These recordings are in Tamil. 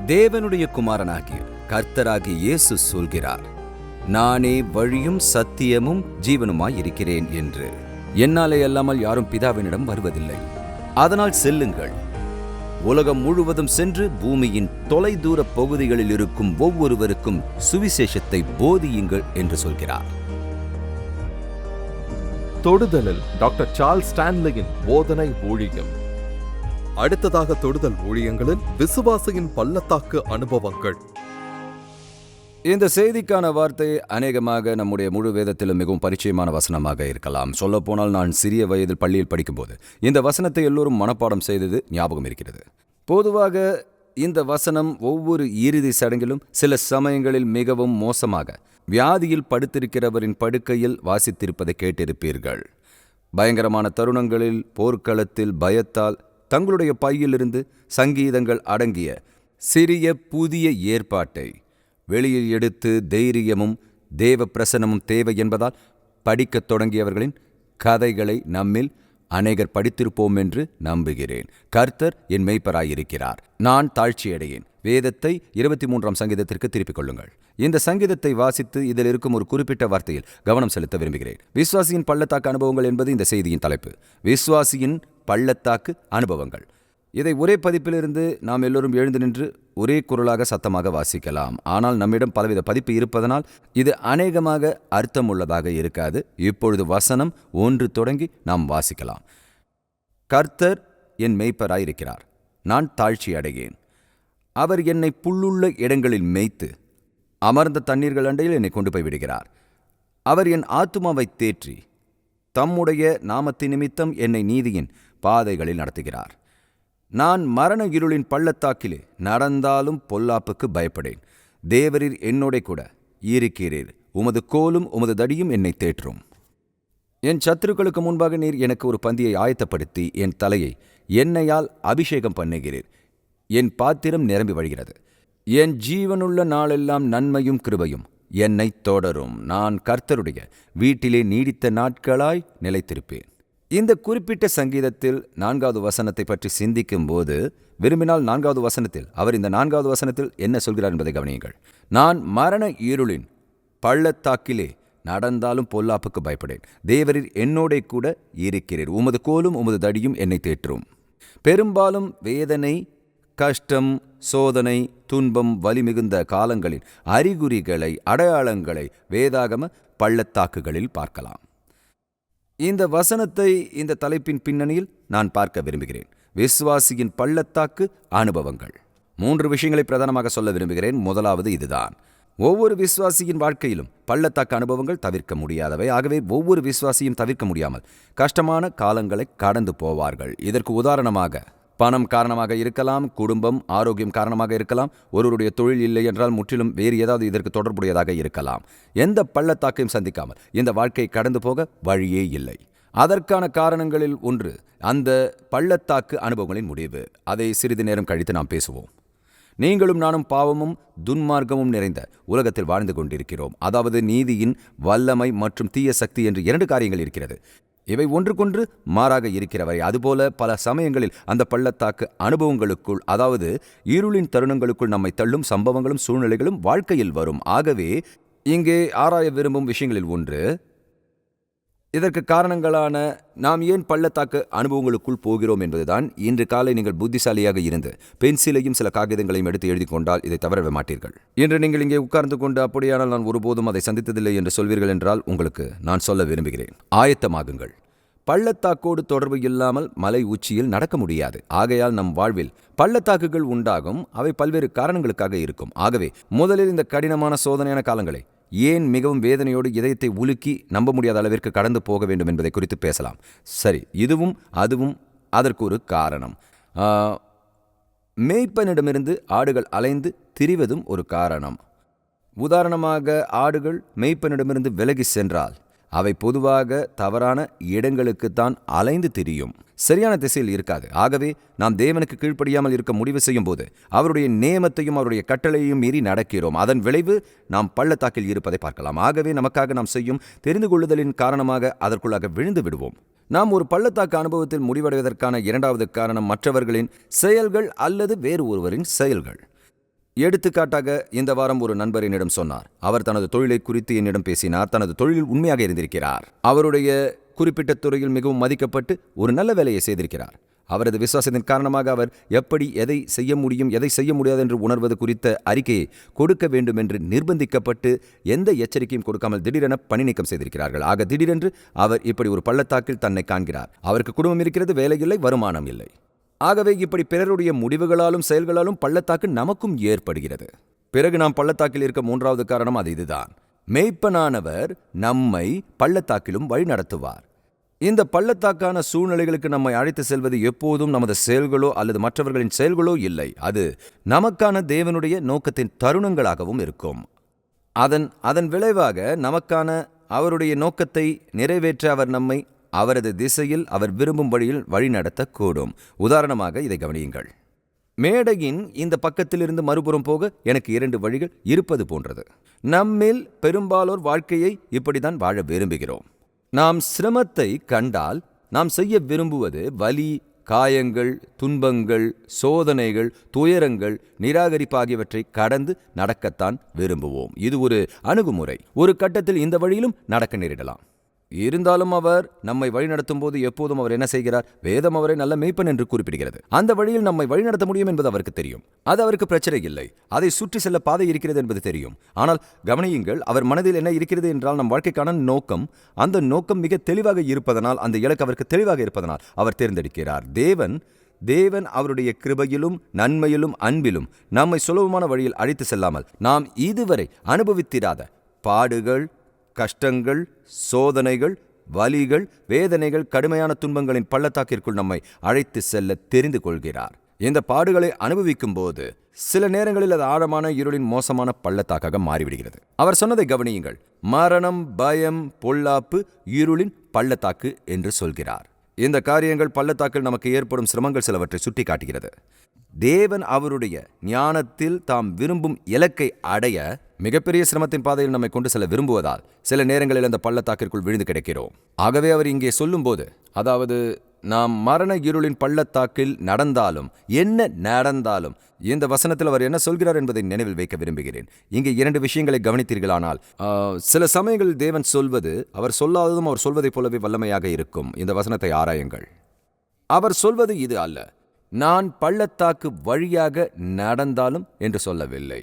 தேவனுடைய குமாரனாகிய கர்த்தராகிய இயேசு சொல்கிறார், நானே வழியும் சத்தியமும் ஜீவனுமாய் இருக்கிறேன் என்று. என்னாலே அல்லாமல் யாரும் பிதாவினிடம் வருவதில்லை. அதனால் செல்லுங்கள், உலகம் முழுவதும் சென்று பூமியின் தொலைதூர பகுதிகளில் இருக்கும் ஒவ்வொருவருக்கும் சுவிசேஷத்தை போதியுங்கள் என்று சொல்கிறார். தொடுதலில் டாக்டர் சார்ல்ஸ் ஸ்டான்லியின் போதனை ஊழியம். அடுத்ததாக தொடுதல் ஊழியங்களில் விசுவாசியின் பள்ளத்தாக்கு அனுபவங்கள். இந்த செய்திக்கான வார்த்தை அநேகமாக நம்முடைய முழு வேதத்திலும் மிகவும் பரிச்சயமான வசனமாக இருக்கலாம். சொல்லப்போனால் நான் சிறிய வயதில் பள்ளியில் படிக்கும்போது இந்த வசனத்தை எல்லோரும் மனப்பாடம் செய்தது ஞாபகம் இருக்கிறது. பொதுவாக இந்த வசனம் ஒவ்வொரு இறுதி சடங்கிலும் சில சமயங்களில் மிகவும் மோசமாக வியாதியில் படுத்திருக்கிறவரின் படுக்கையில் வாசித்திருப்பதை கேட்டிருப்பீர்கள். பயங்கரமான தருணங்களில் போர்க்களத்தில் பயத்தால் தங்களுடைய பையிலிருந்து சங்கீதங்கள் அடங்கிய சிறிய புதிய ஏற்பாட்டை வெளியில் எடுத்து தைரியமும் தேவ பிரசனமும் தேவை என்பதால் படிக்கத் தொடங்கியவர்களின் கதைகளை நம்மில் அநேகர் படித்திருப்போம் என்று நம்புகிறேன். கர்த்தர் என் மெய்ப்பராயிருக்கிறார், நான் தாழ்ச்சியடையேன். வேதத்தை 23ஆம் சங்கீதத்திற்கு திருப்பிக் கொள்ளுங்கள். இந்த சங்கீதத்தை வாசித்து இதில் இருக்கும் ஒரு குறிப்பிட்ட வார்த்தையில் கவனம் செலுத்த விரும்புகிறேன். விசுவாசியின் பள்ளத்தாக்கு அனுபவங்கள் என்பது இந்த செய்தியின் தலைப்பு. விசுவாசியின் பள்ளத்தாக்கு அனுபவங்கள். இதை ஒரே பதிப்பிலிருந்து நாம் எல்லோரும் எழுந்து நின்று ஒரே குரலாக சத்தமாக வாசிக்கலாம். ஆனால் நம்மிடம் பலவித பதிப்பு இருப்பதனால் இது அநேகமாக அர்த்தமுள்ளதாக இருக்காது. இப்பொழுது வசனம் 1 தொடங்கி நாம் வாசிக்கலாம். கர்த்தர் என் மேய்ப்பராயிருக்கிறார், நான் தாழ்ச்சி அடையேன். அவர் என்னை புல்லுள்ள இடங்களில் மேய்த்து அமர்ந்த தண்ணீர்கள் அண்டையில் என்னை கொண்டு போய் விடுகிறார். அவர் என் ஆத்துமாவை தேற்றி தம்முடைய நாமத்தின் நிமித்தம் என்னை நீதியின் பாதைகளில் நடத்துகிறார். நான் மரண இருளின் பள்ளத்தாக்கிலே நடந்தாலும் பொல்லாப்புக்கு பயப்படேன். தேவரீர் என்னோட கூட இருக்கிறீர், உமது கோலும் உமது தடியும் என்னை தேற்றும். என் சத்துருக்களுக்கு முன்பாக நீர் எனக்கு ஒரு பந்தியை ஆயத்தப்படுத்தி என் தலையை எண்ணெயால் அபிஷேகம் பண்ணுகிறீர். என் பாத்திரம் நிரம்பி வழிகிறது. என் ஜீவனுள்ள நாளெல்லாம் நன்மையும் கிருபையும் என்னை தொடரும். நான் கர்த்தருடைய வீட்டிலே நீடித்த நாட்களாய் நிலைத்திருப்பேன். இந்த குறிப்பிட்ட சங்கீதத்தில் 4வது வசனத்தை பற்றி சிந்திக்கும் போது விரும்பினால் 4வது வசனத்தில் அவர் இந்த 4வது வசனத்தில் என்ன சொல்கிறார் என்பதை கவனியுங்கள். நான் மரண இருளின் பள்ளத்தாக்கிலே நடந்தாலும் பொல்லாப்புக்கு பயப்படேன். தேவரீர் என்னோட கூட இருக்கிறீர், உமது கோலும் உமது தடியும் என்னை தேற்றும். பெரும்பாலும் வேதனை, கஷ்டம், சோதனை, துன்பம், வலி மிகுந்த காலங்களின் அறிகுறிகளை, அடையாளங்களை வேதாகம பள்ளத்தாக்குகளில் பார்க்கலாம். இந்த வசனத்தை இந்த தலைப்பின் பின்னணியில் நான் பார்க்க விரும்புகிறேன். விசுவாசியின் பள்ளத்தாக்கு அனுபவங்கள். 3 விஷயங்களை பிரதானமாக சொல்ல விரும்புகிறேன். முதலாவது இதுதான், ஒவ்வொரு விசுவாசியின் வாழ்க்கையிலும் பள்ளத்தாக்கு அனுபவங்கள் தவிர்க்க முடியாதவை. ஆகவே ஒவ்வொரு விசுவாசியும் தவிர்க்க முடியாமல் கஷ்டமான காலங்களை கடந்து போவார்கள். இதற்கு உதாரணமாக பணம் காரணமாக இருக்கலாம், குடும்பம், ஆரோக்கியம் காரணமாக இருக்கலாம், ஒருவருடைய தொழில் இல்லை என்றால் முற்றிலும் வேறு ஏதாவது இதற்கு தொடர்புடையதாக இருக்கலாம். எந்த பள்ளத்தாக்கையும் சந்திக்காமல் இந்த வாழ்க்கையை கடந்து போக வழியே இல்லை. அதற்கான காரணங்களில் ஒன்று அந்த பள்ளத்தாக்கு அனுபவங்களின் முடிவு. அதை சிறிது நேரம் கழித்து நாம் பேசுவோம். நீங்களும் நானும் பாவமும் துன்மார்க்கமும் நிறைந்த உலகத்தில் வாழ்ந்து கொண்டிருக்கிறோம். அதாவது நீதியின் வல்லமை மற்றும் தீய சக்தி என்று 2 காரியங்கள் இருக்கிறது. இவை ஒன்றுக்கொன்று மாறாக இருக்கிறவை. அதுபோல பல சமயங்களில் அந்த பள்ளத்தாக்கு அனுபவங்களுக்குள், அதாவது இருளின் தருணங்களுக்குள் நம்மை தள்ளும் சம்பவங்களும் சூழ்நிலைகளும் வாழ்க்கையில் வரும். ஆகவே இங்கே ஆராய விரும்பும் விஷயங்களில் ஒன்று, இதற்கு காரணங்களான நாம் ஏன் பள்ளத்தாக்கு அனுபவங்களுக்குள் போகிறோம் என்பதுதான். இன்று காலை நீங்கள் புத்திசாலியாக இருந்து பென்சிலையும் சில காகிதங்களையும் எடுத்து எழுதி கொண்டால் இதை தவறவே மாட்டீர்கள். இன்று நீங்கள் இங்கே உட்கார்ந்து கொண்டு அப்படியானால் நான் ஒருபோதும் அதை சந்தித்ததில்லை என்று சொல்வீர்கள் என்றால் உங்களுக்கு நான் சொல்ல விரும்புகிறேன், ஆயத்தமாகுங்கள். பள்ளத்தாக்கோடு தொடர்பு இல்லாமல் மலை உச்சியில் நடக்க முடியாது. ஆகையால் நம் வாழ்வில் பள்ளத்தாக்குகள் உண்டாகும். அவை பல்வேறு காரணங்களுக்காக இருக்கும். ஆகவே முதலில் இந்த கடினமான சோதனையான காலங்களை ஏன் மிகவும் வேதனையோடு இதயத்தை உலுக்கி நம்ப முடியாத அளவிற்கு கடந்து போக வேண்டும் என்பதை குறித்து பேசலாம். சரி, இதுவும் அதுவும் அதற்கு ஒரு காரணம். மேய்ப்பனிடமிருந்து ஆடுகள் அலைந்து திரிவதும் ஒரு காரணம். உதாரணமாக, ஆடுகள் மேய்ப்பனிடமிருந்து விலகி சென்றால் அவை பொதுவாக தவறான இடங்களுக்குத்தான் அலைந்து திரியும், சரியான திசையில் இருக்காது. ஆகவே நாம் தேவனுக்கு கீழ்ப்படியாமல் இருக்க முடிவு செய்யும் போது அவருடைய நேமத்தையும் அவருடைய கட்டளையையும் மீறி நடக்கிறோம். அதன் விளைவு நாம் பள்ளத்தாக்கில் இருப்பதை பார்க்கலாம். ஆகவே நமக்காக நாம் செய்யும் தெரிந்து கொள்ளுதலின் காரணமாக அதற்குள்ளாக விழுந்து விடுவோம். நாம் ஒரு பள்ளத்தாக்கு அனுபவத்தில் முடிவடைவதற்கான 2வது காரணம் மற்றவர்களின் செயல்கள் அல்லது வேறு ஒருவரின் செயல்கள். எடுத்துக்காட்டாக இந்த வாரம் ஒரு நண்பர் என்னிடம் சொன்னார். அவர் தனது தொழிலை குறித்து என்னிடம் பேசினார். தனது தொழிலில் உண்மையாக இருந்திருக்கிறார். அவருடைய குறிப்பிட்ட துறையில் மிகவும் மதிக்கப்பட்டு ஒரு நல்ல வேலையை செய்திருக்கிறார். அவரது விசுவாசத்தின் காரணமாக அவர் எப்படி எதை செய்ய முடியும், எதை செய்ய முடியாது என்று உணர்வது குறித்த அறிக்கையை கொடுக்க வேண்டும் என்று நிர்பந்திக்கப்பட்டு எந்த எச்சரிக்கையும் கொடுக்காமல் திடீரென பணி நீக்கம் செய்திருக்கிறார்கள். ஆக திடீரென்று அவர் இப்படி ஒரு பள்ளத்தாக்கில் தன்னை காண்கிறார். அவருக்கு குடும்பம் இருக்கிறது, வேலை இல்லை, வருமானம் இல்லை. ஆகவே இப்படி பிறருடைய முடிவுகளாலும் செயல்களாலும் பள்ளத்தாக்கு நமக்கும் ஏற்படுகிறது. பிறகு நாம் பள்ளத்தாக்கில் இருக்க மூன்றாவது காரணம் அது இதுதான். மேய்ப்பனானவர் நம்மை பள்ளத்தாக்கிலும் வழி நடத்துவார். இந்த பள்ளத்தாக்கான சூழ்நிலைகளுக்கு நம்மை அழைத்து செல்வது எப்போதும் நமது செயல்களோ அல்லது மற்றவர்களின் செயல்களோ இல்லை. அது நமக்கான தேவனுடைய நோக்கத்தின் தருணங்களாகவும் இருக்கும். அதன் விளைவாக நமக்கான அவருடைய நோக்கத்தை நிறைவேற்ற அவர் நம்மை அவரது திசையில் அவர் விரும்பும் வழியில் வழிநடத்தக்கூடும். உதாரணமாக இதை கவனியுங்கள். மேடையின் இந்த பக்கத்திலிருந்து மறுபுறம் போக எனக்கு 2 வழிகள் இருப்பது போன்றது. நம்மில் பெரும்பாலோர் வாழ்க்கையை இப்படித்தான் வாழ விரும்புகிறோம். நாம் சிரமத்தை கண்டால் நாம் செய்ய விரும்புவது வலி, காயங்கள், துன்பங்கள், சோதனைகள், துயரங்கள், நிராகரிப்பு ஆகியவற்றை கடந்து நடக்கத்தான் விரும்புவோம். இது ஒரு அணுகுமுறை. ஒரு கட்டத்தில் இந்த வழியிலும் நடக்க நேரிடலாம். இருந்தாலும் அவர் நம்மை வழிநடத்தும் போது எப்போதும் அவர் என்ன செய்கிறார்? வேதம் அவரை நல்ல மேய்ப்பன் என்று குறிப்பிடுகிறது. அந்த வழியில் நம்மை வழிநடத்த முடியும் என்பது அவருக்கு தெரியும். அது அவருக்கு பிரச்சனை இல்லை. அதை சுற்றி செல்ல பாதை இருக்கிறது என்பது தெரியும். ஆனால் கவனியுங்கள், அவர் மனதில் என்ன இருக்கிறது என்றால் நம் வாழ்க்கைக்கான நோக்கம். அந்த நோக்கம் மிக தெளிவாக இருப்பதனால், அந்த இலக்கு அவருக்கு தெளிவாக இருப்பதனால் அவர் தேர்ந்தெடுக்கிறார். தேவன் அவருடைய கிருபையிலும் நன்மையிலும் அன்பிலும் நம்மை சுலபமான வழியில் அழைத்து செல்லாமல் நாம் இதுவரை அனுபவித்திராத பாடுகள், கஷ்டங்கள், சோதனைகள், வலிகள், வேதனைகள், கடுமையான துன்பங்களின் பள்ளத்தாக்கிற்குள் நம்மை அழைத்து செல்ல தெரிந்து கொள்கிறார். இந்த பாடுகளை அனுபவிக்கும் போது சில நேரங்களில் அது ஆழமான இருளின் மோசமான பள்ளத்தாக்காக மாறிவிடுகிறது. அவர் சொன்னதை கவனியுங்கள். மரணம், பயம், பொல்லாப்பு, இருளின் பள்ளத்தாக்கு என்று சொல்கிறார். இந்த காரியங்கள் பள்ளத்தாக்கில் நமக்கு ஏற்படும் சிரமங்கள் சிலவற்றை சுட்டி காட்டுகிறது. தேவன் அவருடைய ஞானத்தில் தாம் விரும்பும் இலக்கை அடைய மிகப்பெரிய சிரமத்தின் பாதையில் நம்மை கொண்டு செல்ல விரும்புவதால் சில நேரங்களில் அந்த பள்ளத்தாக்கிற்குள் விழுந்து கிடக்கிறோம். ஆகவே அவர் இங்கே சொல்லும்போது, அதாவது நாம் மரண இருளின் பள்ளத்தாக்கில் நடந்தாலும் என்ன நடந்தாலும், இந்த வசனத்தில் அவர் என்ன சொல்கிறார் என்பதை நினைவில் வைக்க விரும்புகிறேன். இங்கே 2 விஷயங்களை கவனித்தீர்களானால், சில சமயங்களில் தேவன் சொல்வது அவர் சொல்லாததும் அவர் சொல்வதைப் போலவே வல்லமையாக இருக்கும். இந்த வசனத்தை ஆராயுங்கள். அவர் சொல்வது இது அல்ல, நான் பள்ளத்தாக்கு வழியாக நடந்தாலும் என்று சொல்லவில்லை.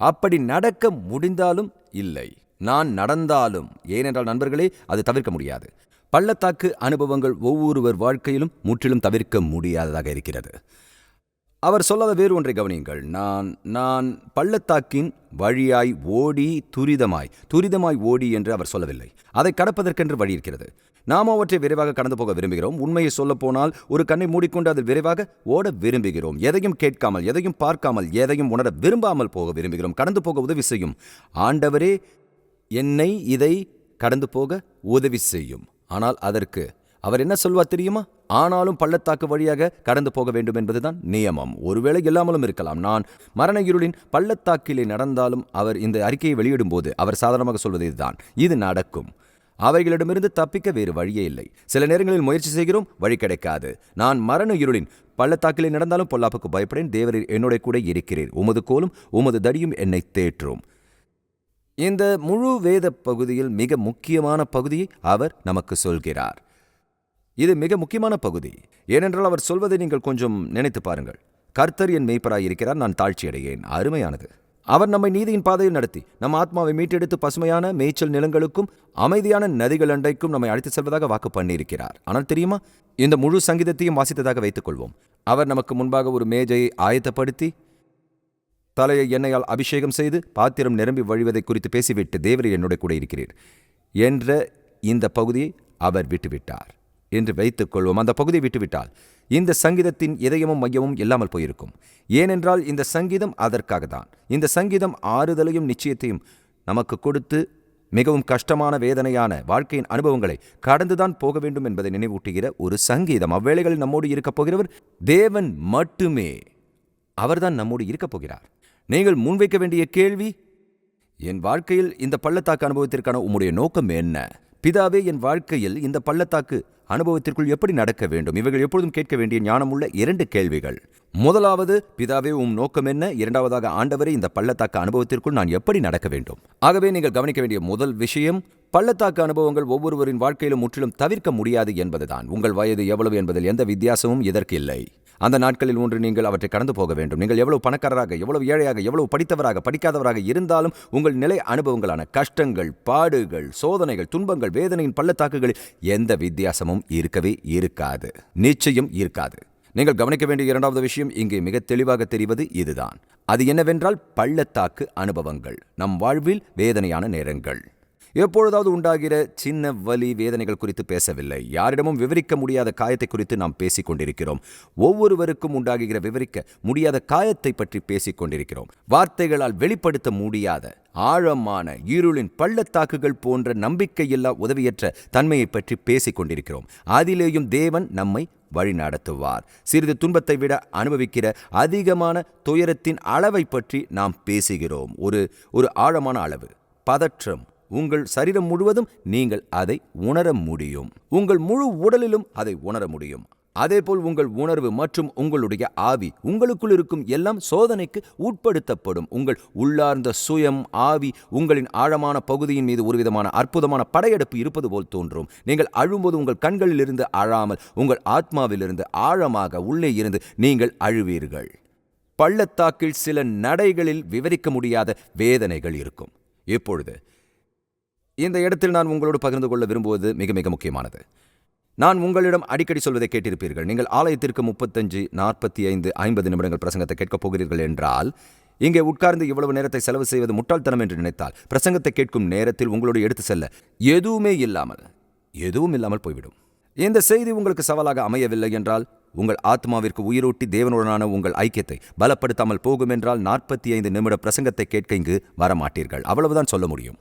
அப்படி நடக்க முடிந்தாலும் இல்லை, நான் நடந்தாலும். ஏனென்றால் நண்பர்களே, அது தவிர்க்க முடியாது. பள்ளத்தாக்கு அனுபவங்கள் ஒவ்வொருவர் வாழ்க்கையிலும் முற்றிலும் தவிர்க்க முடியாததாக இருக்கிறது. அவர் சொல்லாத வேறு ஒன்றை கவனியுங்கள். நான் பள்ளத்தாக்கின் வழியாய் ஓடி துரிதமாய் ஓடி என்று அவர் சொல்லவில்லை. அதை கடப்பதற்கென்று வழி இருக்கிறது. நாம் அவற்றை விரைவாக கடந்து போக விரும்புகிறோம். உண்மையை சொல்லப்போனால் ஒரு கண்ணை மூடிக்கொண்டு அதில் விரைவாக ஓட விரும்புகிறோம். எதையும் கேட்காமல், எதையும் பார்க்காமல், எதையும் உணர விரும்பாமல் போக விரும்புகிறோம். கடந்து போக உதவி செய்யும் ஆண்டவரே என்னை இதை கடந்து போக உதவி செய்யும். ஆனால் அதற்கு அவர் என்ன சொல்வார் தெரியுமா? ஆனாலும் பள்ளத்தாக்கு வழியாக கடந்து போக வேண்டும் என்பதுதான் நியமம். ஒருவேளை இல்லாமலும் இருக்கலாம். நான் மரண இருளின் பள்ளத்தாக்கிலே நடந்தாலும் அவர் இந்த அறிக்கையை வெளியிடும் போது அவர் சாதாரணமாக சொல்வது இதுதான், இது நடக்கும். அவைகளிடமிருந்து தப்பிக்க வேறு வழியே இல்லை. சில நேரங்களில் முயற்சி செய்கிறோம், வழி கிடைக்காது. நான் மரண இருளின் பள்ளத்தாக்கிலே நடந்தாலும் பொல்லாப்புக்கு பயப்படேன், தேவரீர் என்னோட கூட இருக்கிறீர், உமது கோலும் உமது தடியும் என்னை தேற்றும். இந்த முழு வேத பகுதியில் மிக முக்கியமான பகுதியை அவர் நமக்கு சொல்கிறார். இது மிக முக்கியமான பகுதி. ஏனென்றால் அவர் சொல்வதை நீங்கள் கொஞ்சம் நினைத்து பாருங்கள். கர்த்தர் என் மேய்ப்பராய் இருக்கிறார், நான் தாழ்ச்சி அடையேன். அருமையானது. அவர் நம்மை நீதியின் பாதையில் நடத்தி நம் ஆத்மாவை மீட்டெடுத்து பசுமையான மேய்ச்சல் நிலங்களுக்கும் அமைதியான நதிகள் அண்டைக்கும் நம்மை அழைத்து செல்வதாக வாக்கு பண்ணியிருக்கிறார். ஆனால் தெரியுமா, இந்த முழு சங்கீதத்தையும் வாசித்ததாக வைத்துக் கொள்வோம். அவர் நமக்கு முன்பாக ஒரு மேஜையை ஆயத்தப்படுத்தி தலையை எண்ணெயால் அபிஷேகம் செய்து பாத்திரம் நிரம்பி வழிவதை குறித்து பேசிவிட்டு தேவரீர் என்னோட கூட இருக்கிறீர் என்ற இந்த பகுதியை அவர் விட்டுவிட்டார் என்று வைத்துக் கொள்வோம். அந்த பகுதியை விட்டுவிட்டால் இந்த சங்கீதத்தின் இதயமும் மையமும் இல்லாமல் போயிருக்கும். ஏனென்றால் இந்த சங்கீதம் அதற்காக தான். இந்த சங்கீதம் ஆறுதலையும் நிச்சயத்தையும் நமக்கு கொடுத்து மிகவும் கஷ்டமான வேதனையான வாழ்க்கையின் அனுபவங்களை கடந்துதான் போக வேண்டும் என்பதை நினைவூட்டுகிற ஒரு சங்கீதம். அவ்வேளைகளில் நம்மோடு இருக்கப் போகிறவர் தேவன் மட்டுமே. அவர்தான் நம்மோடு இருக்கப் போகிறார். நீங்கள் முன்வைக்க வேண்டிய கேள்வி, என் வாழ்க்கையில் இந்த பள்ளத்தாக்கு அனுபவத்திற்கான உம்முடைய நோக்கம் என்ன? பிதாவே, என் வாழ்க்கையில் இந்த பள்ளத்தாக்கு அனுபவத்திற்குள் எப்படி நடக்க வேண்டும்? இவைகள் எப்பொழுதும் கேட்க வேண்டிய ஞானமுள்ள 2 கேள்விகள். முதலாவது, பிதாவே உம் நோக்கம் என்ன? இரண்டாவதாக, ஆண்டவரே இந்த பள்ளத்தாக்கு அனுபவத்திற்குள் நான் எப்படி நடக்க வேண்டும்? ஆகவே நீங்கள் கவனிக்க வேண்டிய முதல் விஷயம், பள்ளத்தாக்கு அனுபவங்கள் ஒவ்வொருவரின் வாழ்க்கையிலும் முற்றிலும் தவிர்க்க முடியாது என்பதுதான். உங்கள் வயது எவ்வளவு என்பதில் எந்த வித்தியாசமும் இதற்கு இல்லை. அந்த நாட்களில் ஒன்று நீங்கள் அவற்றை கடந்து போக வேண்டும். நீங்கள் எவ்வளவு பணக்காரராக, எவ்வளவு ஏழையாக, எவ்வளவு படித்தவராக, படிக்காதவராக இருந்தாலும் உங்கள் நிலை அனுபவங்களான கஷ்டங்கள், பாடுகள், சோதனைகள், துன்பங்கள், வேதனையின் பள்ளத்தாக்குகளில் எந்த வித்தியாசமும் இருக்கவே இருக்காது. நிச்சயம் இருக்காது. நீங்கள் கவனிக்க வேண்டிய இரண்டாவது விஷயம் இங்கே மிக தெளிவாக தெரிவது இதுதான். அது என்னவென்றால் பள்ளத்தாக்கு அனுபவங்கள் நம் வாழ்வில் வேதனையான நேரங்கள். எப்பொழுதாவது உண்டாகிற சின்ன வலி வேதனைகள் குறித்து பேசவில்லை. யாரிடமும் விவரிக்க முடியாத காயத்தை குறித்து நாம் பேசிக் கொண்டிருக்கிறோம். ஒவ்வொருவருக்கும் உண்டாகுகிற விவரிக்க முடியாத காயத்தை பற்றி பேசிக் கொண்டிருக்கிறோம். வார்த்தைகளால் வெளிப்படுத்த முடியாத ஆழமான இருளின் பள்ளத்தாக்குகள் போன்ற நம்பிக்கையில்லா உதவியற்ற தன்மையை பற்றி பேசிக் கொண்டிருக்கிறோம். அதிலேயும் தேவன் நம்மை வழிநடத்துவார். சிறிது துன்பத்தை விட அனுபவிக்கிற அதிகமான துயரத்தின் அளவை பற்றி நாம் பேசுகிறோம். ஒரு ஆழமான அளவு பதற்றம். உங்கள் சரீரம் முழுவதும் நீங்கள் அதை உணர முடியும். உங்கள் முழு உடலிலும் அதை உணர முடியும். அதேபோல் உங்கள் உணர்வு மற்றும் உங்களுடைய ஆவி, உங்களுக்குள் இருக்கும் எல்லாம் சோதனைக்கு உட்படுத்தப்படும். உங்கள் உள்ளார்ந்த சுயம், ஆவி, உங்களின் ஆழமான பகுதியின் மீது ஒருவிதமான அற்புதமான படையெடுப்பு இருப்பது போல் தோன்றும். நீங்கள் அழும்போது உங்கள் கண்களிலிருந்து அழாமல் உங்கள் ஆத்மாவிலிருந்து ஆழமாக உள்ளே இருந்து நீங்கள் அழுவீர்கள். பள்ளத்தாக்கில் சில நடைகளில் விவரிக்க முடியாத வேதனைகள் இருக்கும். இப்பொழுது இந்த இடத்தில் நான் உங்களோடு பகிர்ந்து கொள்ள விரும்புவது மிக மிக முக்கியமானது. நான் உங்களிடம் அடிக்கடி சொல்வதை கேட்டிருப்பீர்கள். நீங்கள் ஆலயத்திற்கு 35, 45, 50 நிமிடங்கள் பிரசங்கத்தை கேட்கப் போகிறீர்கள் என்றால், இங்கே உட்கார்ந்து இவ்வளவு நேரத்தை செலவு செய்வது முட்டாள்தனம் என்று நினைத்தால், பிரசங்கத்தை கேட்கும் நேரத்தில் உங்களோடு எடுத்து செல்ல எதுவும் இல்லாமல் போய்விடும். இந்த செய்தி உங்களுக்கு சவாலாக அமையவில்லை என்றால், உங்கள் ஆத்மாவிற்கு உயிரூட்டி தேவனுடனான உங்கள் ஐக்கியத்தை பலப்படுத்தாமல் போகும் என்றால் 45 நிமிட பிரசங்கத்தை கேட்க இங்கு வரமாட்டீர்கள். அவ்வளவுதான் சொல்ல முடியும்.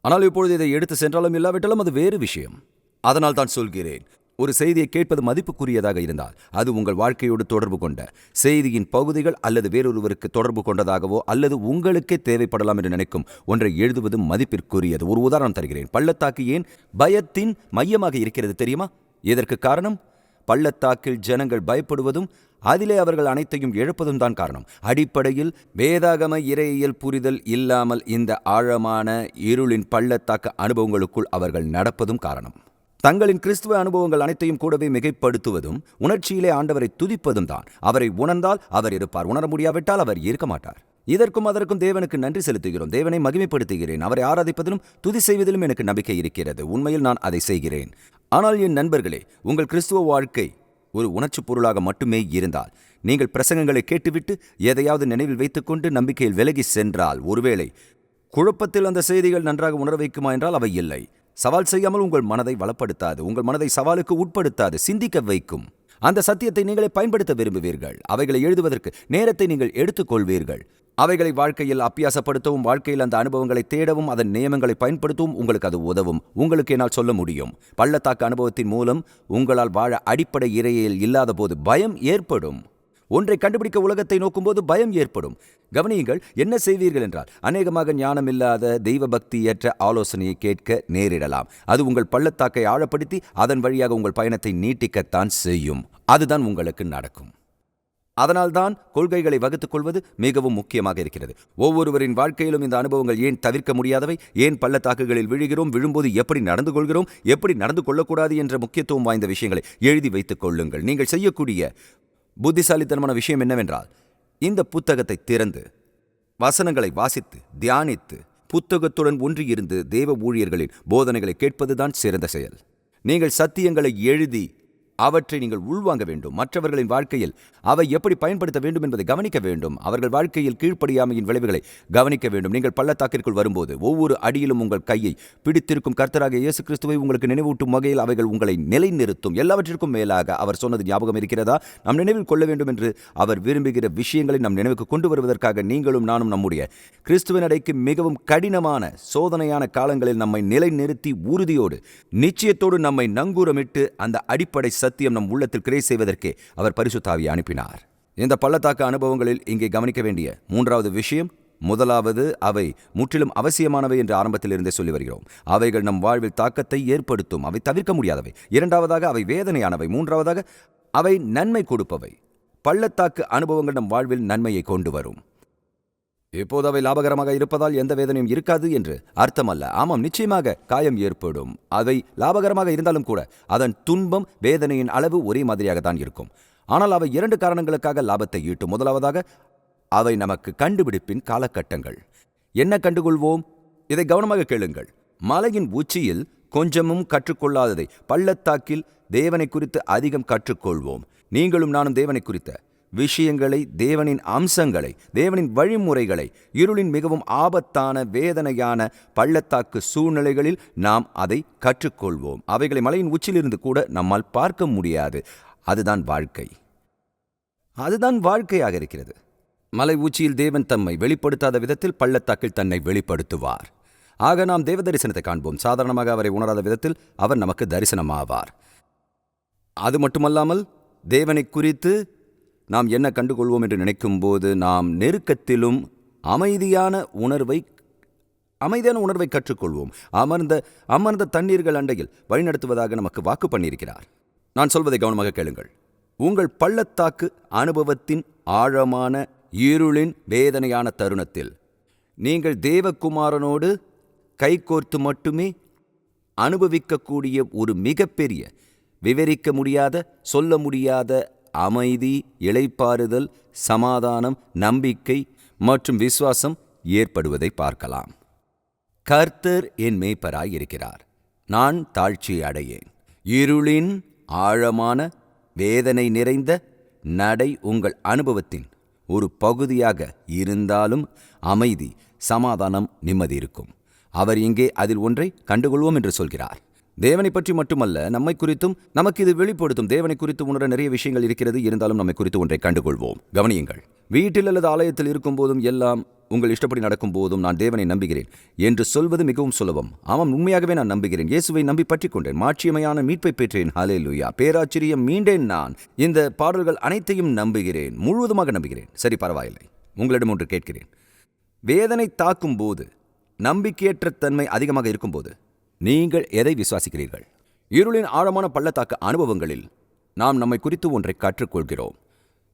ஆனால் இப்பொழுது இதை எடுத்து சென்றாலும் இல்லாவிட்டாலும் அது வேறு விஷயம். அதனால் தான் சொல்கிறேன், ஒரு செய்தியை கேட்பது மதிப்புக்குரியதாக இருந்தால் அது உங்கள் வாழ்க்கையோடு தொடர்பு கொண்ட செய்தியின் பகுதிகள் அல்லது வேறொருவருக்கு தொடர்பு கொண்டதாகவோ அல்லது உங்களுக்கே தேவைப்படலாம் என்று நினைக்கும் ஒன்றை எழுதுவது மதிப்பிற்குரியது. ஒரு உதாரணம் தருகிறேன். பள்ளத்தாக்கு ஏன் பயத்தின் மையமாக இருக்கிறது தெரியுமா? இதற்கு காரணம் பள்ளத்தாக்கில் ஜனங்கள் பயப்படுவதும் அதிலே அவர்கள் அனைத்தையும் இழப்பதும் தான் காரணம். அடிப்படையில் வேதாகம இறையியல் புரிதல் இல்லாமல் இந்த ஆழமான இருளின் பள்ளத்தாக்கு அனுபவங்களுக்குள் அவர்கள் நடப்பதும் காரணம். தங்களின் கிறிஸ்துவ அனுபவங்கள் அனைத்தையும் கூடவே மிகைப்படுத்துவதும் உணர்ச்சியிலே ஆண்டவரை துதிப்பதும் தான். அவரை உணர்ந்தால் அவர் இருப்பார், உணர முடியாவிட்டால் அவர் இருக்க மாட்டார். இதற்கும் அதற்கும் தேவனுக்கு நன்றி செலுத்துகிறோம். தேவனை மகிமைப்படுத்துகிறேன். அவரை ஆராதிப்பதிலும் துதி செய்வதிலும் எனக்கு நம்பிக்கை இருக்கிறது. உண்மையில் நான் அதை செய்கிறேன். ஆனால் என் நண்பர்களே, உங்கள் கிறிஸ்துவ வாழ்க்கை ஒரு உணர்ச்சி பொருளாக மட்டுமே இருந்தால், நீங்கள் பிரசங்கங்களை கேட்டுவிட்டு எதையாவது நினைவில் வைத்துக்கொண்டு நம்பிக்கையில் விலகி சென்றால், ஒருவேளை குழப்பத்தில் அந்த செய்திகள் நன்றாக உணர வைக்குமா என்றால் அவை இல்லை. சவால் செய்யாமல் உங்கள் மனதை வளப்படுத்தாது, உங்கள் மனதை சவாலுக்கு உட்படுத்தாது, சிந்திக்க வைக்கும். அந்த சத்தியத்தை நீங்களே பயன்படுத்த விரும்புவீர்கள். அவைகளை எழுதுவதற்கு நேரத்தை நீங்கள் எடுத்துக்கொள்வீர்கள். அவைகளை வாழ்க்கையில் அபியாசப்படுத்தவும், வாழ்க்கையில் அந்த அனுபவங்களை தேடவும், அதன் நியமங்களை பயன்படுத்தவும் உங்களுக்கு அது உதவும். உங்களுக்கு என்னால் சொல்ல முடியும், பள்ளத்தாக்கு அனுபவத்தின் மூலம் உங்களால் வாழ அடிப்படை இறையியல் இல்லாத போது பயம் ஏற்படும். ஒன்றை கண்டுபிடிக்க உலகத்தை நோக்கும்போது பயம் ஏற்படும். கவனியுங்கள், என்ன செய்வீர்கள் என்றால், அநேகமாக ஞானமில்லாத தெய்வ பக்தியற்ற ஆலோசனையை கேட்க நேரிடலாம். அது உங்கள் பள்ளத்தாக்கை ஆழப்படுத்தி அதன் வழியாக உங்கள் பயணத்தை நீட்டிக்கத்தான் செய்யும். அதுதான் உங்களுக்கு நடக்கும். அதனால்தான் கொள்கைகளை வகுத்துக் கொள்வது மிகவும் முக்கியமாக இருக்கிறது. ஒவ்வொருவரின் வாழ்க்கையிலும் இந்த அனுபவங்கள் ஏன் தவிர்க்க முடியாதவை, ஏன் பள்ளத்தாக்குகளில் விழுகிறோம், விழும்போது எப்படி நடந்து கொள்கிறோம், எப்படி நடந்து கொள்ளக்கூடாது என்ற முக்கியத்துவம் வாய்ந்த விஷயங்களை எழுதி வைத்துக் கொள்ளுங்கள். நீங்கள் செய்யக்கூடிய புத்திசாலித்தனமான விஷயம் என்னவென்றால், இந்த புத்தகத்தை திறந்து வசனங்களை வாசித்து தியானித்து புத்தகத்துடன் ஒன்றியிருந்து தேவ ஊழியர்களின் போதனைகளை கேட்பதுதான் சிறந்த செயல். நீங்கள் சத்தியங்களை எழுதி அவற்றை நீங்கள் உள்வாங்க வேண்டும். மற்றவர்களின் வாழ்க்கையில் அவை எப்படி பயன்படுத்த வேண்டும் என்பதை கவனிக்க வேண்டும். அவர்கள் வாழ்க்கையில் கீழ்ப்படியாமையின் விளைவுகளை கவனிக்க வேண்டும். நீங்கள் பள்ளத்தாக்கிற்குள் வரும்போது ஒவ்வொரு அடியிலும் உங்கள் கையை பிடித்திருக்கும் கர்த்தராகிய இயேசு கிறிஸ்துவை உங்களுக்கு நினைவூட்டும் வகையில் அவைகள் உங்களை நிலைநிறுத்தும். எல்லாவற்றிற்கும் மேலாக அவர் சொன்னது ஞாபகம் இருக்கிறதா? நாம் நினைவில் கொள்ள வேண்டும் என்று அவர் விரும்புகிற விஷயங்களை நம் நினைவுக்கு கொண்டு வருவதற்காக நீங்களும் நானும் நம்முடைய கிறிஸ்துவின் அடைக்கு மிகவும் கடினமான சோதனையான காலங்களில் நம்மை நிலைநிறுத்தி உறுதியோடு நிச்சயத்தோடு நம்மை நங்கூரமிட்டு அந்த அடிப்படை சத்தியம் நம் உள்ளத்தில் கிரை செய்வதற்கே அவர் பரிசுத்த ஆவியை அனுப்பினார். இந்த பள்ளத்தாக்கு அனுபவங்களில் இங்கே கவனிக்க வேண்டிய மூன்றாவது விஷயம் முதலாவது, அவை முற்றிலும் அவசியமானவை என்று ஆரம்பத்திலிருந்தே சொல்லி வருகிறோம். அவைகள் நம் வாழ்வில் தாக்கத்தை ஏற்படுத்தும், அவை தவிர்க்க முடியாதவை. இரண்டாவதாக, அவை வேதனையானவை. மூன்றாவதாக, அவை நன்மை கொடுப்பவை. பள்ளத்தாக்கு அனுபவங்கள் நம் வாழ்வில் நன்மையை கொண்டு வரும். இப்போது அவை லாபகரமாக இருப்பதால் எந்த வேதனையும் இருக்காது என்று அர்த்தமல்ல. ஆமாம், நிச்சயமாக காயம் ஏற்படும். அவை லாபகரமாக இருந்தாலும் கூட அதன் துன்பம், வேதனையின் அளவு ஒரே மாதிரியாகத்தான் இருக்கும். ஆனால் அவை 2 காரணங்களுக்காக லாபத்தை ஈட்டும். முதலாவதாக, அவை நமக்கு கண்டுபிடிப்பின் காலகட்டங்கள். என்ன கண்டுகொள்வோம்? இதை கவனமாக கேளுங்கள். மலையின் உச்சியில் கொஞ்சமும் கற்றுக்கொள்ளாததை பள்ளத்தாக்கில் தேவனை குறித்து அதிகம் கற்றுக்கொள்வோம். நீங்களும் நானும் தேவனை குறித்த விஷயங்களை, தேவனின் அம்சங்களை, தேவனின் வழிமுறைகளை இருளின் மிகவும் ஆபத்தான, வேதனையான பள்ளத்தாக்கு சூழ்நிலைகளில் நாம் அதை கற்றுக்கொள்வோம். அவைகளை மலையின் உச்சியிலிருந்து கூட நம்மால் பார்க்க முடியாது. அதுதான் வாழ்க்கை. அதுதான் வாழ்க்கையாக இருக்கிறது. மலை உச்சியில் தேவன் தம்மை வெளிப்படுத்தாத விதத்தில் பள்ளத்தாக்கில் தன்னை வெளிப்படுத்துவார். ஆக நாம் தேவ தரிசனத்தை காண்போம். சாதாரணமாக அவரை உணராத விதத்தில் அவர் நமக்கு தரிசனமாவார். அது மட்டுமல்லாமல், தேவனை குறித்து நாம் என்ன கண்டுகொள்வோம் என்று நினைக்கும் போது நாம் நெருக்கத்திலும் அமைதியான உணர்வை கற்றுக்கொள்வோம். அமர்ந்த தண்ணீர்கள் அண்டையில் வழிநடத்துவதாக நமக்கு வாக்கு பண்ணியிருக்கிறார். நான் சொல்வதை கவனமாக கேளுங்கள். உங்கள் பள்ளத்தாக்கு அனுபவத்தின் ஆழமான, இருளின் வேதனையான தருணத்தில் நீங்கள் தேவகுமாரனோடு கைகோர்த்து மட்டுமே அனுபவிக்கக்கூடிய ஒரு மிகப்பெரிய, விவரிக்க முடியாத, சொல்ல முடியாத அமைதி, இளைப்பாறுதல், சமாதானம், நம்பிக்கை மற்றும் விசுவாசம் ஏற்படுவதை பார்க்கலாம். கர்த்தர் என் மேய்ப்பராய் இருக்கிறார், நான் தாழ்ச்சி அடையேன். இருளின் ஆழமான, வேதனை நிறைந்த நடை உங்கள் அனுபவத்தின் ஒரு பகுதியாக இருந்தாலும் அமைதி, சமாதானம், நிம்மதி இருக்கும். அவர் இங்கே அதில் ஒன்றை கண்டுகொள்வோம் என்று சொல்கிறார். தேவனை பற்றி மட்டுமல்ல, நம்மை குறித்தும் நமக்கு இது வெளிப்படுத்தும். தேவனை குறித்து உணர நிறைய விஷயங்கள் இருக்கிறது. இருந்தாலும் நம்மை குறித்து ஒன்றை கண்டுகொள்வோம். கவனியுங்கள். வீட்டில் அல்லது ஆலயத்தில் இருக்கும் போதும், எல்லாம் உங்கள் இஷ்டப்படி நடக்கும் போதும் நான் தேவனை நம்புகிறேன் என்று சொல்வது மிகவும் சுலபம். ஆமாம், உண்மையாகவே நான் நம்புகிறேன். இயேசுவை நம்பி பற்றிக் கொண்டேன். மாட்சியமையான மீட்பை பெற்றேன். ஹல்லேலூயா. பேராச்சரியம் மீண்டேன். நான் இந்த பாடல்கள் அனைத்தையும் நம்புகிறேன், முழுவதுமாக நம்புகிறேன். சரி, பரவாயில்லை. உங்களிடம் ஒன்று கேட்கிறேன். வேதனை தாக்கும் போது, நம்பிக்கையற்ற தன்மை அதிகமாக இருக்கும்போது நீங்கள் எதை விசுவாசிக்கிறீர்கள்? இருளின் ஆழமான பள்ளத்தாக்கு அனுபவங்களில் நாம் நம்மை குறித்து ஒன்றை கற்றுக்கொள்கிறோம்.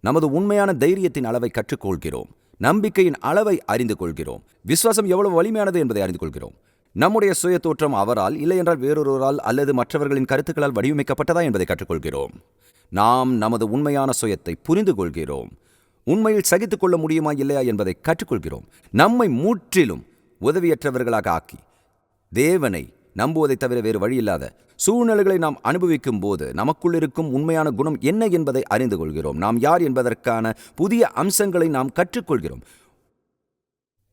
நமது உண்மையான தைரியத்தின் அளவை கற்றுக்கொள்கிறோம். நம்பிக்கையின் அளவை அறிந்து கொள்கிறோம். விசுவாசம் எவ்வளவு வலிமையானது என்பதை அறிந்து கொள்கிறோம். நம்முடைய சுய தோற்றம் அவரால், இல்லை என்றால் வேறொருவரால் அல்லது மற்றவர்களின் கருத்துக்களால் வடிவமைக்கப்பட்டதா என்பதை கற்றுக்கொள்கிறோம். நாம் நமது உண்மையான சுயத்தை புரிந்து கொள்கிறோம். உண்மையில் சகித்துக் கொள்ள முடியுமா இல்லையா என்பதை கற்றுக்கொள்கிறோம். நம்மை முற்றிலும் உதவியற்றவர்களாக ஆக்கி தேவனை நம்புவதை தவிர வேறு வழியில்லாத சூழ்நிலைகளை நாம் அனுபவிக்கும் போது நமக்குள் இருக்கும் உண்மையான குணம் என்ன என்பதை அறிந்து கொள்கிறோம். நாம் யார் என்பதற்கான புதிய அம்சங்களை நாம் கற்றுக்கொள்கிறோம்.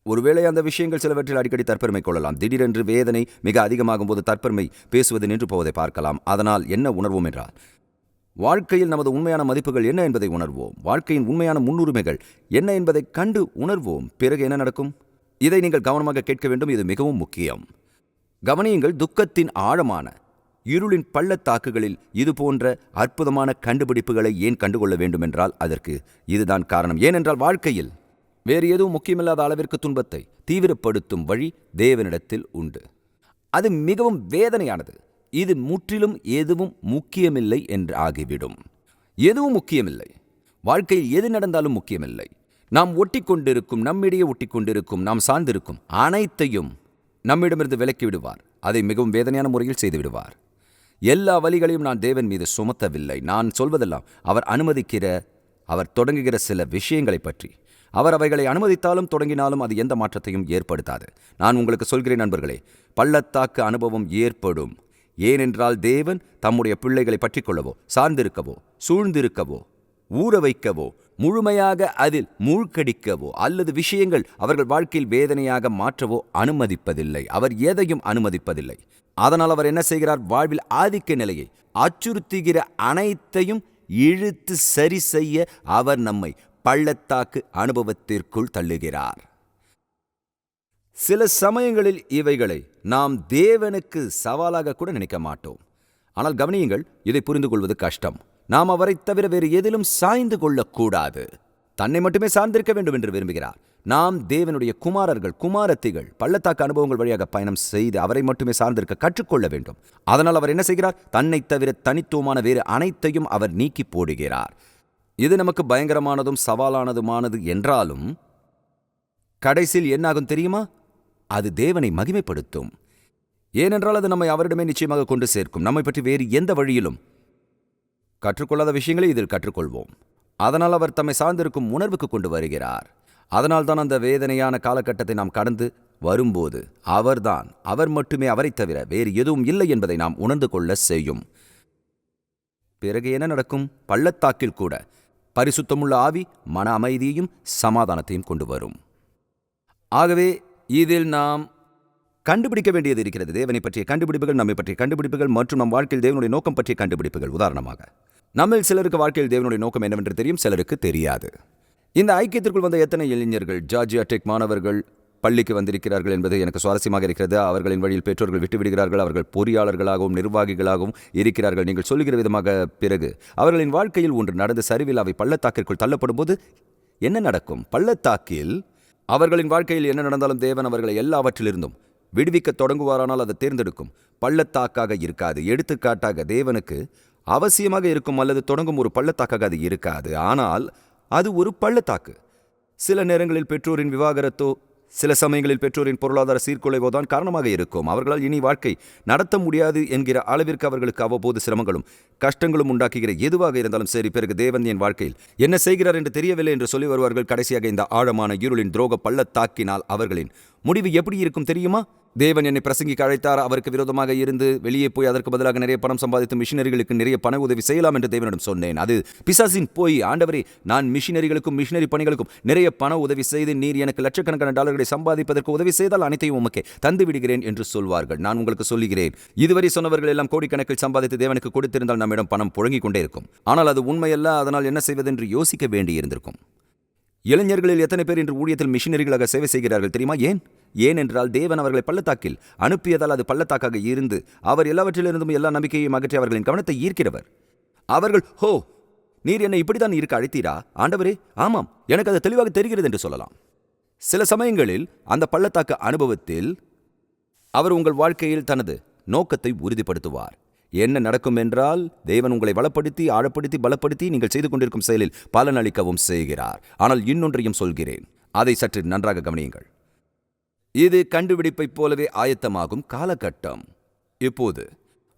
ஒருவேளை அந்த விஷயங்கள் சிலவற்றில் அடிக்கடி தற்பெருமை கொள்ளலாம். திடீரென்று வேதனை மிக அதிகமாகும் போது தற்பெருமை பேசுவது நின்று போவதை பார்க்கலாம். அதனால் என்ன உணர்வோம் என்றால், வாழ்க்கையில் நமது உண்மையான மதிப்புகள் என்ன என்பதை உணர்வோம். வாழ்க்கையின் உண்மையான முன்னுரிமைகள் என்ன என்பதை கண்டு உணர்வோம். பிறகு என்ன நடக்கும்? இதை நீங்கள் கவனமாக கேட்க வேண்டும். இது மிகவும் முக்கியம். கவனியுங்கள். துக்கத்தின் ஆழமான, இருளின் பள்ளத்தாக்குகளில் இது போன்ற அற்புதமான கண்டுபிடிப்புகளை ஏன் கண்டுகொள்ள வேண்டும் என்றால், அதற்கு இதுதான் காரணம். ஏனென்றால் வாழ்க்கையில் வேறு எதுவும் முக்கியமில்லாத அளவிற்கு துன்பத்தை தீவிரப்படுத்தும் வழி தேவனிடத்தில் உண்டு. அது மிகவும் வேதனையானது. இது முற்றிலும் எதுவும் முக்கியமில்லை என்று ஆகிவிடும். எதுவும் முக்கியமில்லை. வாழ்க்கையில் எது நடந்தாலும் முக்கியமில்லை. நாம் ஒட்டிக்கொண்டிருக்கும், நம்மிடையே ஒட்டிக்கொண்டிருக்கும், நாம் சார்ந்திருக்கும் அனைத்தையும் நம்மிடமிருந்து விலக்கி விடுவார். அதை மிகவும் வேதனையான முறையில் செய்து விடுவார். எல்லா வலிகளையும் நான் தேவன் மீது சுமத்தவில்லை. நான் சொல்வதெல்லாம் அவர் தொடங்குகிற சில விஷயங்களை பற்றி. அவர் அவைகளை அனுமதித்தாலும் தொடங்கினாலும் அது எந்த மாற்றத்தையும் ஏற்படுத்தாது. நான் உங்களுக்கு சொல்கிறேன் நண்பர்களே, பள்ளத்தாக்கு அனுபவம் ஏற்படும். ஏனென்றால் தேவன் தம்முடைய பிள்ளைகளை பற்றிக் கொள்ளவோ, சார்ந்திருக்கவோ, சூழ்ந்திருக்கவோ, ஊற வைக்கவோ, முழுமையாக அதில் மூழ்கடிக்கவோ அல்லது விஷயங்கள் அவர்கள் வாழ்க்கையில் வேதனையாக மாற்றவோ அனுமதிப்பதில்லை. அவர் எதையும் அனுமதிப்பதில்லை. அதனால் அவர் என்ன செய்கிறார்? வாழ்வில் ஆதிக்க நிலையை அச்சுறுத்துகிற அனைத்தையும் இழுத்து சரி செய்ய அவர் நம்மை பள்ளத்தாக்கு அனுபவத்திற்குள் தள்ளுகிறார். சில சமயங்களில் இவைகளை நாம் தேவனுக்கு சவாலாக கூட நினைக்க மாட்டோம். ஆனால் கவனியுங்கள், இதை புரிந்து கொள்வது கஷ்டம். நாம் அவரை தவிர வேறு எதிலும் சாய்ந்து கொள்ளக்கூடாது. தன்னை மட்டுமே சார்ந்திருக்க வேண்டும் என்று விரும்புகிறார். நாம் தேவனுடைய குமாரர்கள், குமாரத்திகள். பள்ளத்தாக்கு அனுபவங்கள் வழியாக பயணம் செய்து அவரை மட்டுமே சார்ந்திருக்க கற்றுக்கொள்ள வேண்டும். அதனால் அவர் என்ன செய்கிறார்? தன்னை தவிர தனித்துவமான வேறு அனைத்தையும் அவர் நீக்கி போடுகிறார். இது நமக்கு பயங்கரமானதும் சவாலானதுமானது என்றாலும் கடைசியில் என்னாகும் தெரியுமா? அது தேவனை மகிமைப்படுத்தும். ஏனென்றால் அது நம்மை அவரிடமே நிச்சயமாக கொண்டு சேர்க்கும். நம்மை பற்றி வேறு எந்த வழியிலும் கற்றுக்கொள்ளாத விஷயங்களை இதில் கற்றுக்கொள்வோம். அதனால் அவர் தம்மை சார்ந்திருக்கும் உணர்வுக்கு கொண்டு வருகிறார். அதனால்தான் அந்த வேதனையான காலகட்டத்தை நாம் கடந்து வரும்போது அவர் மட்டுமே, அவரை தவிர வேறு எதுவும் இல்லை என்பதை நாம் உணர்ந்து கொள்ள செய்யும். பிறகு என்ன நடக்கும்? பள்ளத்தாக்கில் கூட பரிசுத்தமுள்ள ஆவி மன அமைதியையும் சமாதானத்தையும் கொண்டு வரும். ஆகவே இதில் நாம் கண்டுபிடிக்க வேண்டியது இருக்கிறது. தேவனை பற்றிய கண்டுபிடிப்புகள், நம்மை பற்றிய கண்டுபிடிப்புகள் மற்றும் நம் வாழ்க்கையில் தேவனுடைய நோக்கம் பற்றிய கண்டுபிடிப்புகள். உதாரணமாக, நம்மில் சிலருக்கு வாழ்க்கையில் தேவனுடைய நோக்கம் என்னவென்று தெரியும், சிலருக்கு தெரியாது. இந்த ஐக்கியத்திற்குள் வந்த எத்தனை இளைஞர்கள் ஜார்ஜியா டெக் மாணவர்கள் பள்ளிக்கு வந்திருக்கிறார்கள் என்பது எனக்கு சுவாரஸ்யமாக இருக்கிறது. அவர்களின் வழியில் பெற்றோர்கள் விட்டுவிடுகிறார்கள். அவர்கள் பொறியாளர்களாகவும் நிர்வாகிகளாகவும் இருக்கிறார்கள். நீங்கள் சொல்லுகிற விதமாக பிறகு அவர்களின் வாழ்க்கையில் ஒன்று நடந்து சரிவில் அவை பள்ளத்தாக்கிற்குள் தள்ளப்படும் போது என்ன நடக்கும்? பள்ளத்தாக்கில் அவர்களின் வாழ்க்கையில் என்ன நடந்தாலும் தேவன் அவர்களை எல்லாவற்றிலிருந்தும் விடுவிக்க தொடங்குவாரானால் அதை தேர்ந்தெடுக்கும் பள்ளத்தாக்காக இருக்காது. எடுத்துக்காட்டாக, தேவனுக்கு அவசியமாக இருக்கும் அல்லது தொடங்கும் ஒரு பள்ளத்தாக்காக அது இருக்காது. ஆனால் அது ஒரு பள்ளத்தாக்கு. சில நேரங்களில் பெற்றோரின் விவாகரத்தோ, சில சமயங்களில் பெற்றோரின் பொருளாதார சீர்குலைவோ தான் காரணமாக இருக்கும். அவர்களால் இனி வாழ்க்கை நடத்த முடியாது என்கிற அளவிற்கு அவர்களுக்கு அவ்வப்போது சிரமங்களும் கஷ்டங்களும் உண்டாக்குகிற எதுவாக இருந்தாலும் சரி, பிறகு தேவன் என் வாழ்க்கையில் என்ன செய்கிறார் என்று தெரியவில்லை என்று சொல்லி வருவார்கள். கடைசியாக இந்த ஆழமான இருளின் துரோக பள்ளத்தாக்கினால் அவர்களின் முடிவு எப்படி இருக்கும் தெரியுமா? தேவன் என்னை பிரசங்கிக்க அழைத்தார். அவருக்கு விரோதமாக இருந்து வெளியே போய் அதற்கு பதிலாக நிறைய பணம் சம்பாதித்து மிஷினரிகளுக்கு நிறைய பண உதவி செய்யலாம் என்று தேவனிடம் சொன்னேன். அது பிசாசின் போய், ஆண்டவரே, நான் மிஷினரிகளுக்கும் மிஷினரி பணிகளுக்கும் நிறைய பண உதவி செய்து நீர் எனக்கு லட்சக்கணக்கான டாலர்களை சம்பாதிப்பதற்கு உதவி செய்தால் அனைத்தையும் உமக்கே தந்து விடுகிறேன் என்று சொல்வார்கள். நான் உங்களுக்கு சொல்லுகிறேன், இதுவரை சொன்னவர்கள் எல்லாம் கோடிக்கணக்கில் சம்பாதித்து தேவனுக்கு கொடுத்திருந்தால் நம்மிடம் பணம் புழங்கிக் கொண்டே இருக்கும். ஆனால் அது உண்மையல்ல. அதனால் என்ன செய்வதென்று யோசிக்க வேண்டியிருந்திருக்கும். இளைஞர்களில் எத்தனை பேர் இன்று ஊழியத்தில் மிஷினரிகளாக சேவை செய்கிறார்கள் தெரியுமா? ஏனென்றால் தேவன் அவர்களை பள்ளத்தாக்கில் அனுப்பியதால் அது பள்ளத்தாக்காக இருந்து அவர் எல்லாவற்றிலிருந்தும் எல்லா நம்பிக்கையையும் அகற்றி அவர்களின் கவனத்தை ஈர்க்கிறவர். அவர்கள், ஹோ, நீர் என்னை இப்படித்தான் இருக்க அழைத்தீரா ஆண்டவரே? ஆமாம், எனக்கு அது தெளிவாக தெரிகிறது என்று சொல்லலாம். சில சமயங்களில் அந்த பள்ளத்தாக்கு அனுபவத்தில் அவர் உங்கள் வாழ்க்கையில் தனது நோக்கத்தை உறுதிப்படுத்துவார். என்ன நடக்கும் என்றால், தேவன் உங்களை வளப்படுத்தி, ஆழப்படுத்தி, பலப்படுத்தி நீங்கள் செய்து கொண்டிருக்கும் செயலில் பலன் அளிக்கவும் செய்கிறார். ஆனால் இன்னொன்றையும் சொல்கிறேன், அதை சற்று நன்றாக கவனியுங்கள். இது கண்டுபிடிப்பைப் போலவே ஆயத்தமாகும் காலகட்டம். இப்போது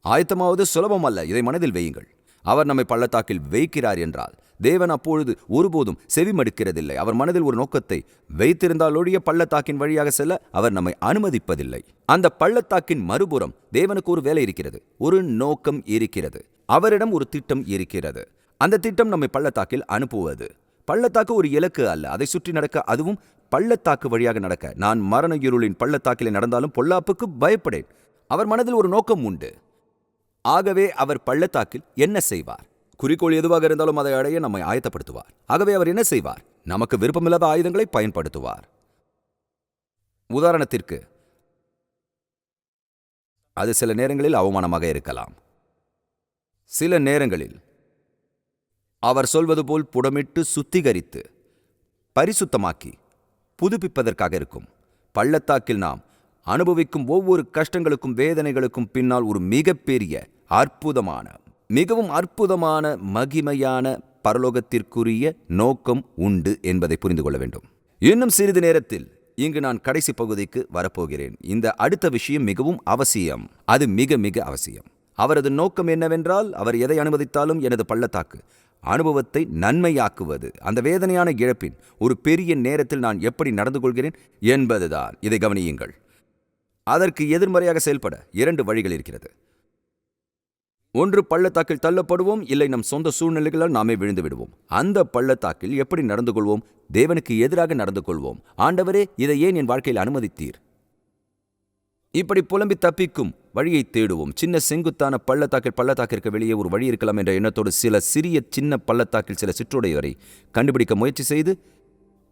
ஆயத்தமாவது சுலபம் அல்ல. இதை மனதில் வையுங்கள். அவர் நம்மை பள்ளத்தாக்கில் வைக்கிறார் என்றால் தேவன் அப்பொழுது ஒருபோதும் செவிமடுக்கிறதில்லை. அவர் மனதில் ஒரு நோக்கத்தை வைத்திருந்தால் ஒழிய பள்ளத்தாக்கின் வழியாக செல்ல அவர் நம்மை அனுமதிப்பதில்லை. அந்த பள்ளத்தாக்கின் மறுபுறம் தேவனுக்கு ஒரு வேலை இருக்கிறது, ஒரு நோக்கம் இருக்கிறது. அவரிடம் ஒரு திட்டம் இருக்கிறது. அந்த திட்டம் நம்மை பள்ளத்தாக்கில் அனுப்புவது. பள்ளத்தாக்கு ஒரு இலக்கு அல்ல, அதை சுற்றி நடக்க, அதுவும் பள்ளத்தாக்கு வழியாக நடக்க. நான் மரண இருளின் பள்ளத்தாக்கிலே நடந்தாலும் பொல்லாப்புக்கு பயப்படேன். அவர் மனதில் ஒரு நோக்கம் உண்டு. ஆகவே அவர் பள்ளத்தாக்கில் என்ன செய்வார்? குறிக்கோள் எதுவாக இருந்தாலும் அதை அடைய நம்மை ஆயத்தப்படுத்துவார். ஆகவே அவர் என்ன செய்வார்? நமக்கு விருப்பமில்லாத ஆயுதங்களை பயன்படுத்துவார். உதாரணத்திற்கு, அது சில நேரங்களில் அவமானமாக இருக்கலாம். சில நேரங்களில் அவர் சொல்வது போல் புடமிட்டு சுத்திகரித்து பரிசுத்தமாக்கி புதுப்பிப்பதற்காக இருக்கும். பள்ளத்தாக்கில் நாம் அனுபவிக்கும் ஒவ்வொரு கஷ்டங்களுக்கும் வேதனைகளுக்கும் பின்னால் ஒரு மிகப்பெரிய அற்புதமான, மிகவும் அற்புதமான, மகிமையான பரலோகத்திற்குரிய நோக்கம் உண்டு என்பதை புரிந்து கொள்ள வேண்டும். இன்னும் சிறிது நேரத்தில் இங்கு நான் கடைசி பகுதிக்கு வரப்போகிறேன். இந்த அடுத்த விஷயம் மிகவும் அவசியம். அது மிக மிக அவசியம். அவரது நோக்கம் என்னவென்றால், அவர் எதை அனுமதித்தாலும் எனது பள்ளத்தாக்கு அனுபவத்தை நன்மையாக்குவது. அந்த வேதனையான இழப்பின் ஒரு பெரிய நேரத்தில் நான் எப்படி நடந்து கொள்கிறேன் என்பதுதான். இதை கவனியுங்கள். அதற்கு எதிர்மறையாக செயல்பட 2 வழிகள் இருக்கிறது. ஒன்று, பள்ளத்தாக்கில் தள்ளப்படுவோம், இல்லை நம் சொந்த சூழ்நிலைகளால் நாமே விழுந்து விடுவோம். அந்த பள்ளத்தாக்கில் எப்படி நடந்து கொள்வோம்? தேவனுக்கு எதிராக நடந்து கொள்வோம். ஆண்டவரே, இதை ஏன் என் வாழ்க்கையில் அனுமதித்தீர்? இப்படி புலம்பி தப்பிக்கும் வழியை தேடுவோம். சின்ன செங்குத்தான பள்ளத்தாக்கிற்கு வெளியே ஒரு வழி இருக்கலாம் என்ற எண்ணத்தோடு சில சிறிய சின்ன பள்ளத்தாக்கில் சில சிற்றோடை வரை கண்டுபிடிக்க முயற்சி செய்து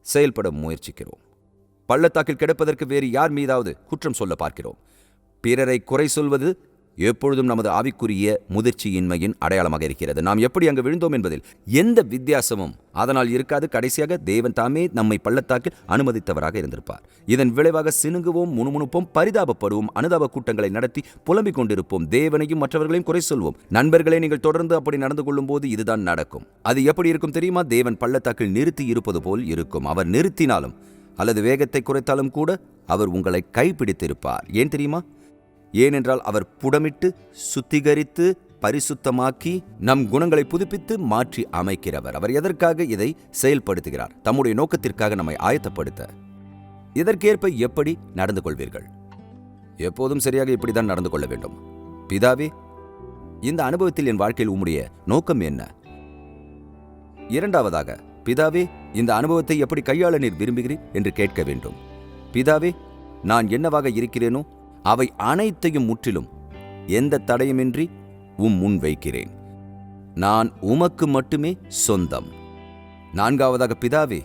செயல்பட முயற்சிக்கிறோம். பள்ளத்தாக்கில் கிடப்பதற்கு வேறு யார் மீதாவது குற்றம் சொல்ல பார்க்கிறோம். பிறரை குறை சொல்வது எப்பொழுதும் நமது ஆவிக்குரிய முதிர்ச்சியின்மையின் அடையாளமாக இருக்கிறது. நாம் எப்படி அங்கு விழுந்தோம் என்பதில் எந்த வித்தியாசமும் அதனால் இருக்காது. கடைசியாக தேவன் தாமே நம்மை பள்ளத்தாக்கில் அனுமதித்தவராக இருந்திருப்பார். இதன் விளைவாக சினுங்குவோம், முணுமுணுப்போம், பரிதாபப்படுவோம், அனுதாப கூட்டங்களை நடத்தி புலம்பிக் கொண்டிருப்போம், தேவனையும் மற்றவர்களையும் குறை சொல்வோம். நண்பர்களே, நீங்கள் தொடர்ந்து அப்படி நடந்து கொள்ளும் போது இதுதான் நடக்கும். அது எப்படி இருக்கும் தெரியுமா? தேவன் பள்ளத்தாக்கில் நிறுத்தி இருப்பது போல் இருக்கும். அவர் நிறுத்தினாலும் அல்லது வேகத்தை குறைத்தாலும் கூட அவர் உங்களை கைப்பிடித்திருப்பார். ஏன் தெரியுமா? ஏனென்றால் அவர் புடமிட்டு சுத்திகரித்து பரிசுத்தமாக்கி நம் குணங்களை புதுப்பித்து மாற்றி அமைக்கிறவர். அவர் எதற்காக இதை செயல்படுத்துகிறார்? தம்முடைய நோக்கத்திற்காக நம்மை ஆயத்தப்படுத்த. இதற்கேற்ப எப்படி நடந்து கொள்வீர்கள்? எப்போதும் சரியாக இப்படிதான் நடந்து கொள்ள வேண்டும். பிதாவே, இந்த அனுபவத்தில் என் வாழ்க்கையில் உம்முடைய நோக்கம் என்ன? இரண்டாவதாக, பிதாவே, இந்த அனுபவத்தை எப்படி கையாள நீர் விரும்புகிறீர் என்று கேட்க வேண்டும். பிதாவே, நான் என்னவாக இருக்கிறேனோ அவை அனைத்தையும் முற்றிலும் எந்த தடையுமின்றி முன் வைக்கிறேன். நான் உமக்கு மட்டுமே சொந்தம். நான்காவதாக, பிதாவே,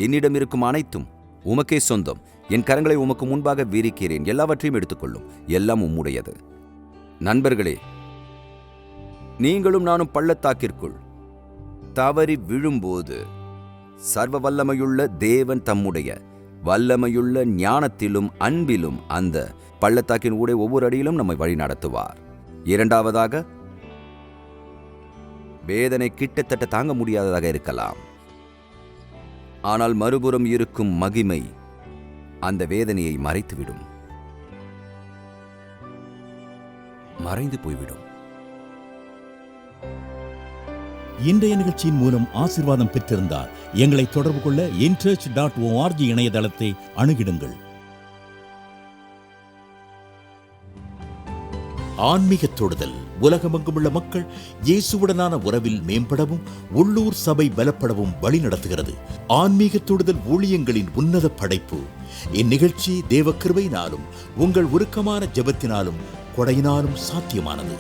என்னிடம் இருக்கும் அனைத்தும் உமக்கே சொந்தம். என் கரங்களை உமக்கு முன்பாக விரிக்கிறேன். எல்லாவற்றையும் எடுத்துக்கொள்ளும். எல்லாம் உம்முடையது. நண்பர்களே, நீங்களும் நானும் பள்ளத்தாக்கிற்குள் தவறி விழும்போது சர்வ வல்லமையுள்ள தேவன் தம்முடைய வல்லமையுள்ள ஞானத்திலும் அன்பிலும் அந்த பள்ளத்தாக்கின் ஊடே ஒவ்வொரு அடியிலும் நம்மை வழி நடத்துவார். இரண்டாவதாக, வேதனை கிட்டத்தட்ட தாங்க முடியாததாக இருக்கலாம். ஆனால் மறுபுறம் இருக்கும் மகிமை அந்த வேதனையை மறைத்துவிடும், மறைந்து போய்விடும். இன்றைய நிகழ்ச்சியின் மூலம் ஆசீர்வாதம் பெற்றிருந்தார் எங்களை தொடர்பு கொள்ள inchurch.org இணையதளத்தை அணுகிடுங்கள். ஆன்மீக தொடுதல் உலகமெங்குமுள்ள மக்கள் இயேசுவுடனான உறவில் மேம்படவும் உள்ளூர் சபை பலப்படவும் வழி நடத்துகிறது. ஆன்மீக தொடுதல் ஊழியங்களின் உன்னத படைப்பு. இந்நிகழ்ச்சி தேவ கிருபையினாலும் உங்கள் உருக்கமான ஜெபத்தினாலும் கொடையினாலும் சாத்தியமானது.